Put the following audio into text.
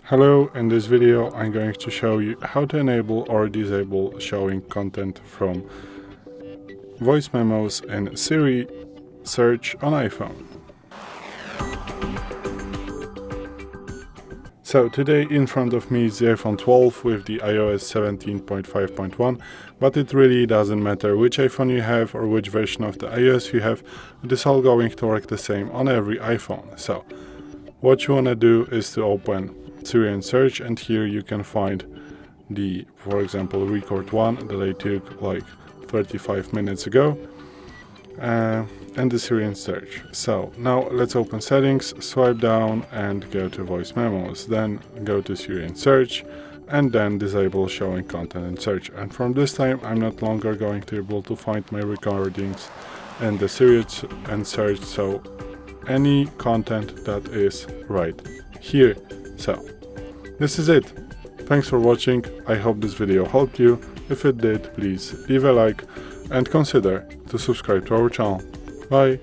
Hello, in this video I'm going to show you how to enable or disable showing content from voice memos in Siri Search on iPhone. So today in front of me is the iPhone 12 with the iOS 17.5.1, but it really doesn't matter which iPhone you have or which version of the iOS you have, it is all going to work the same on every iPhone. So what you want to do is to open Siri Search, and here you can find the, for example, record one that I took like 35 minutes ago, and the Siri Search. So now let's open settings, swipe down and go to voice memos, then go to Siri Search and then disable showing content in search. And from this time I'm not longer going to be able to find my recordings in the Siri and Search, so any content that is right here. So this is it. Thanks for watching. I hope this video helped you. If it did, please leave a like and consider to subscribe to our channel. Bye!